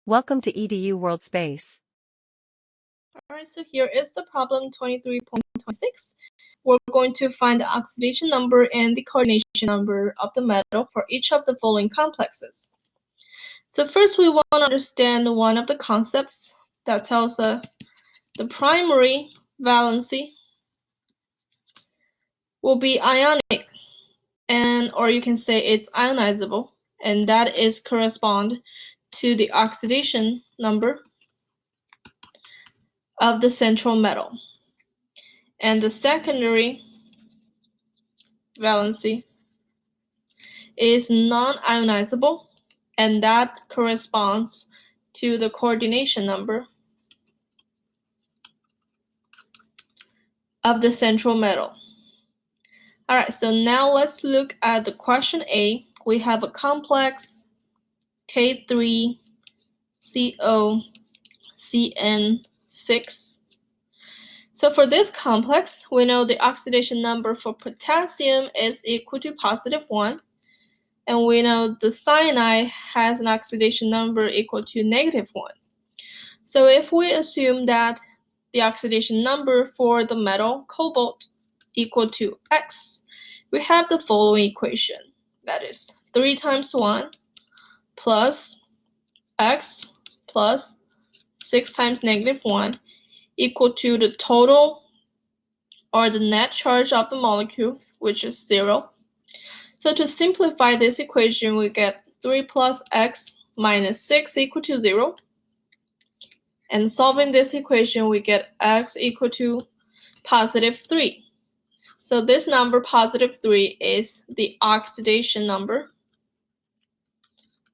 Welcome to EDU World Space. Alright, so here is the problem 23.26. We're going to find the oxidation number and the coordination number of the metal for each of the following complexes. So first we want to understand one of the concepts that tells us the primary valency will be ionic, or you can say it's ionizable, and that is correspond to the oxidation number of the central metal. And the secondary valency is non-ionizable, and that corresponds to the coordination number of the central metal. Alright, so now let's look at the question A. We have a complex K3COCN6. So for this complex, we know the oxidation number for potassium is equal to +1. And we know the cyanide has an oxidation number equal to -1. So if we assume that the oxidation number for the metal cobalt equal to X, we have the following equation. That is 3 times 1 plus X plus 6 times -1 equal to the total or the net charge of the molecule, which is 0. So to simplify this equation, we get 3 plus X minus 6 equal to 0. And solving this equation, we get X equal to +3. So this number, +3, is the oxidation number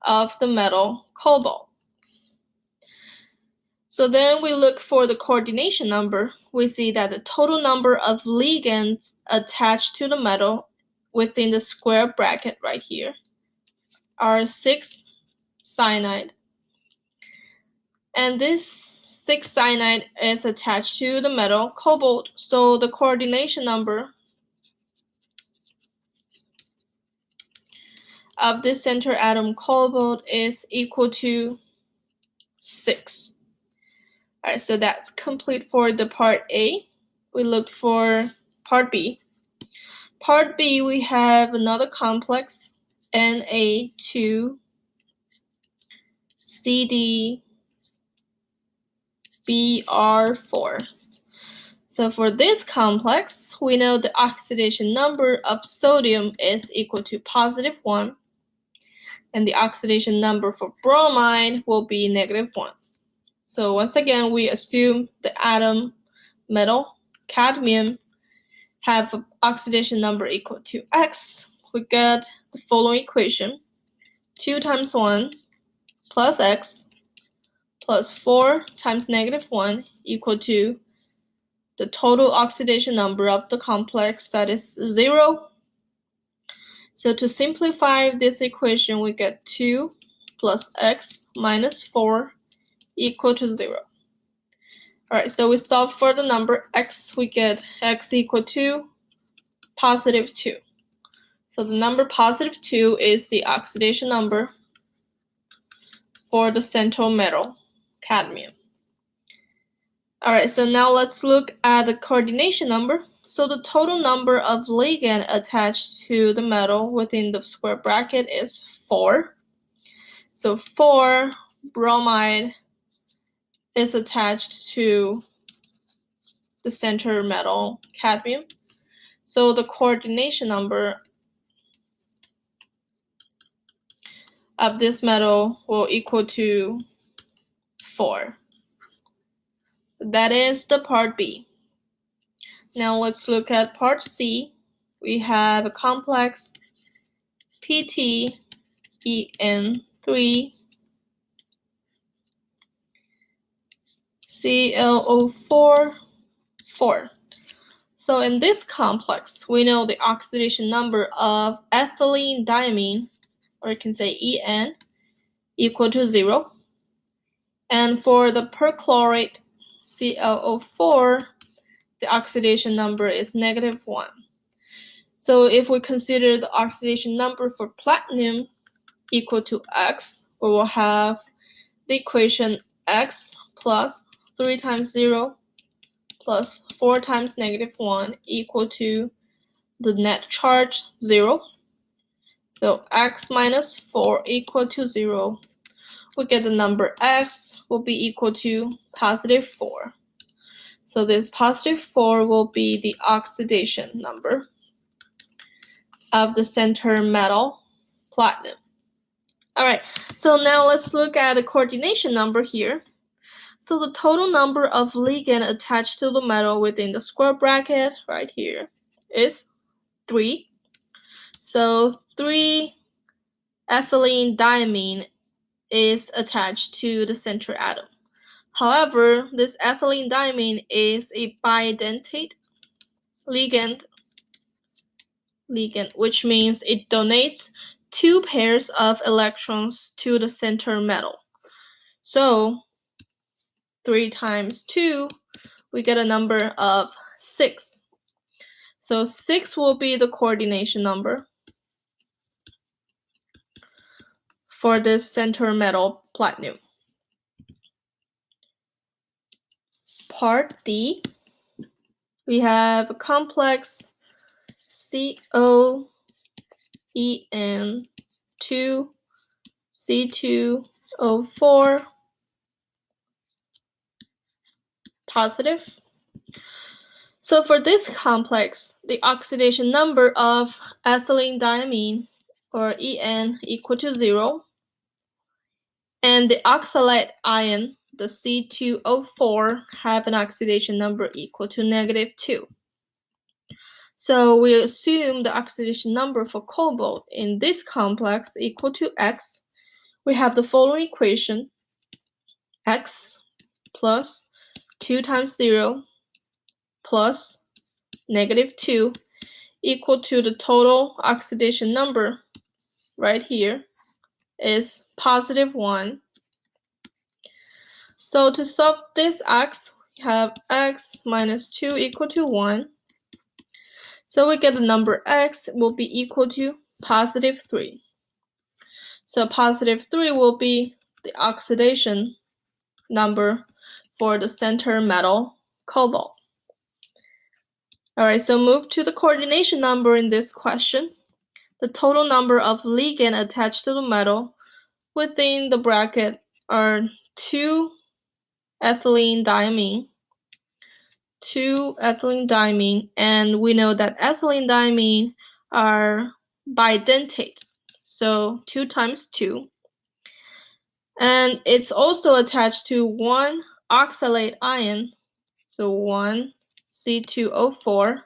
of the metal cobalt. So then we look for the coordination number. We see that the total number of ligands attached to the metal within the square bracket right here are 6 cyanide. And this 6 cyanide is attached to the metal cobalt, so the coordination number of the center atom cobalt is equal to 6. Alright, so that's complete for the part A. We look for part B. Part B, we have another complex, Na2CdBr4. So for this complex, we know the oxidation number of sodium is equal to +1, and the oxidation number for bromide will be -1. So once again, we assume the atom metal cadmium have an oxidation number equal to X. We get the following equation: 2 times 1 plus X plus 4 times -1 equal to the total oxidation number of the complex, that is 0. So to simplify this equation, we get 2 plus X minus 4 equal to 0. Alright, so we solve for the number X. We get X equal to +2. So the number +2 is the oxidation number for the central metal, cadmium. Alright, so now let's look at the coordination number. So the total number of ligand attached to the metal within the square bracket is 4. So 4 bromide is attached to the center metal, cadmium. So the coordination number of this metal will equal to 4. So that is the part B. Now let's look at part C. We have a complex PTEN3ClO4. So in this complex, we know the oxidation number of ethylene diamine, or you can say En, equal to 0. And for the perchlorate ClO4, the oxidation number is -1. So if we consider the oxidation number for platinum equal to X, we will have the equation x plus 3 times 0 plus 4 times -1 equal to the net charge 0. So x minus 4 equal to 0. We get the number x will be equal to positive 4. So this positive 4 will be the oxidation number of the center metal platinum. Alright, so now let's look at the coordination number here. So the total number of ligand attached to the metal within the square bracket right here is 3. So 3 ethylene diamine is attached to the center atom. However, this ethylene diamine is a bidentate ligand, which means it donates 2 pairs of electrons to the center metal. So 3 times 2, we get a number of 6. So 6 will be the coordination number for this center metal platinum. Part D, we have a complex COEN2C2O4 positive. So for this complex, the oxidation number of ethylene diamine, or En, equal to 0, and the oxalate ion, the C2O4, have an oxidation number equal to -2. So we assume the oxidation number for cobalt in this complex equal to x. We have the following equation: x plus 2 times 0 plus -2 equal to the total oxidation number right here is positive 1. So to solve this x, we have x minus 2 equal to 1. So we get the number x will be equal to positive 3. So positive 3 will be the oxidation number for the center metal cobalt. Alright, so move to the coordination number in this question. The total number of ligand attached to the metal within the bracket are 2 ethylene diamine, and we know that ethylene diamine are bidentate, so 2 times 2. And it's also attached to 1 oxalate ion, so 1 C2O4.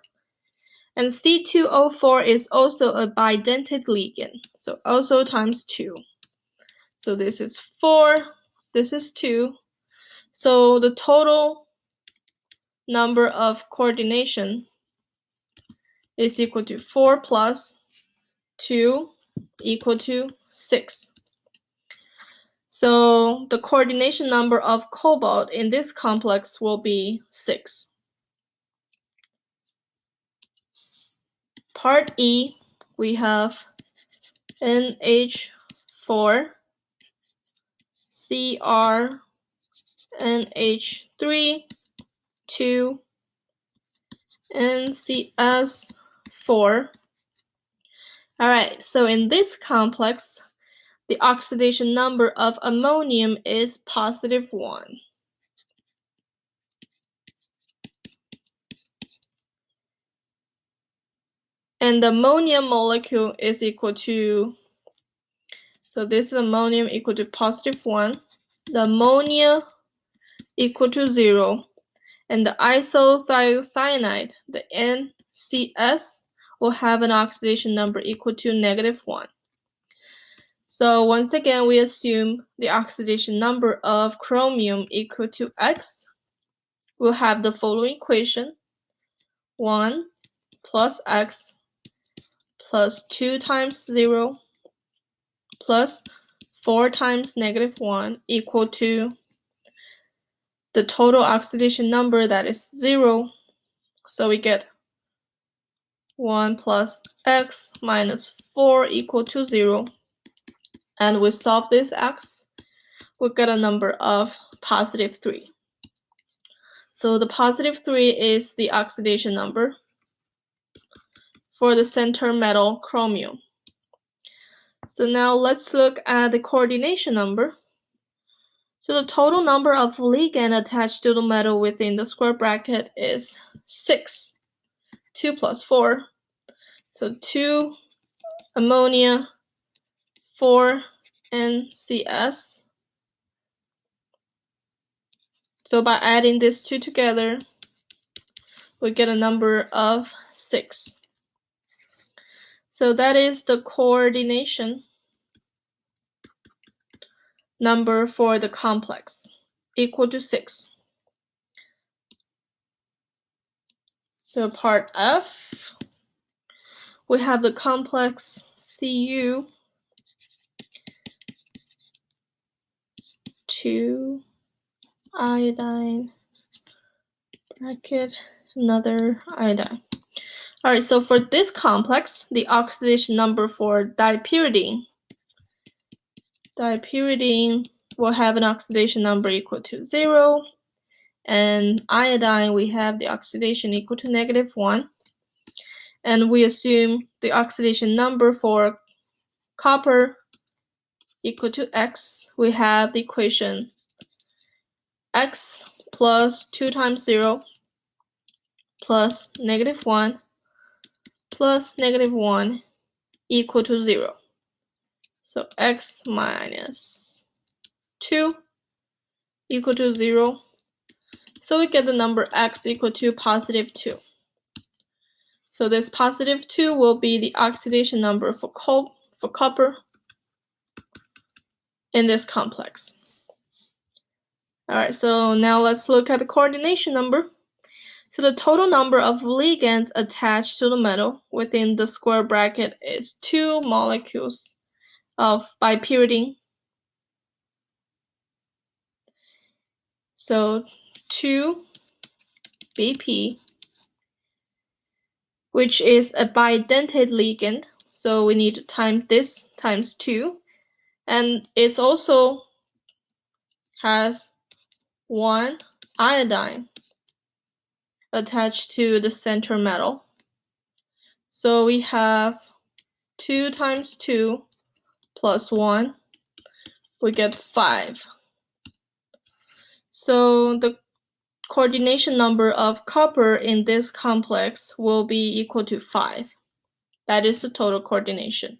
And C2O4 is also a bidentate ligand, so also times 2. So this is 4, this is 2. So the total number of coordination is equal to 4 plus 2 equal to 6. So the coordination number of cobalt in this complex will be 6. Part E, we have NH4, Cr, NH3, 2, NCS4. Alright, so in this complex, the oxidation number of ammonium is positive 1. And the ammonium molecule is equal to, so this is ammonium equal to positive 1, the ammonia equal to 0, and the isothiocyanide, the NCS, will have an oxidation number equal to -1. So once again, we assume the oxidation number of chromium equal to x. We'll have the following equation: 1 plus x plus 2 times 0 plus 4 times -1 equal to the total oxidation number, that is 0. So we get 1 plus x minus 4 equal to 0. And we solve this x. we get a number of positive 3. So the positive 3 is the oxidation number for the center metal chromium. So now let's look at the coordination number. So the total number of ligands attached to the metal within the square bracket is 6. 2 plus 4. So 2 ammonia, 4 NCS. So by adding these two together, we get a number of 6. So that is the coordination number for the complex, equal to 6. So part F, we have the complex Cu 2 iodine bracket another iodine. All right, so for this complex, the oxidation number for dipyridine will have an oxidation number equal to 0, and iodine we have the oxidation equal to -1, and we assume the oxidation number for copper equal to X. We have the equation X plus 2 times 0 plus -1 plus -1 equal to 0. So X minus 2 equal to 0. So we get the number X equal to positive 2. So this positive 2 will be the oxidation number for copper in this complex. All right, so now let's look at the coordination number. So the total number of ligands attached to the metal within the square bracket is 2 molecules of bipyridine. So 2 BP, which is a bidentate ligand. So we need to times this times 2. And it also has 1 iodine attached to the center metal. So we have 2 times 2 plus 1, we get 5. So the coordination number of copper in this complex will be equal to 5. That is the total coordination.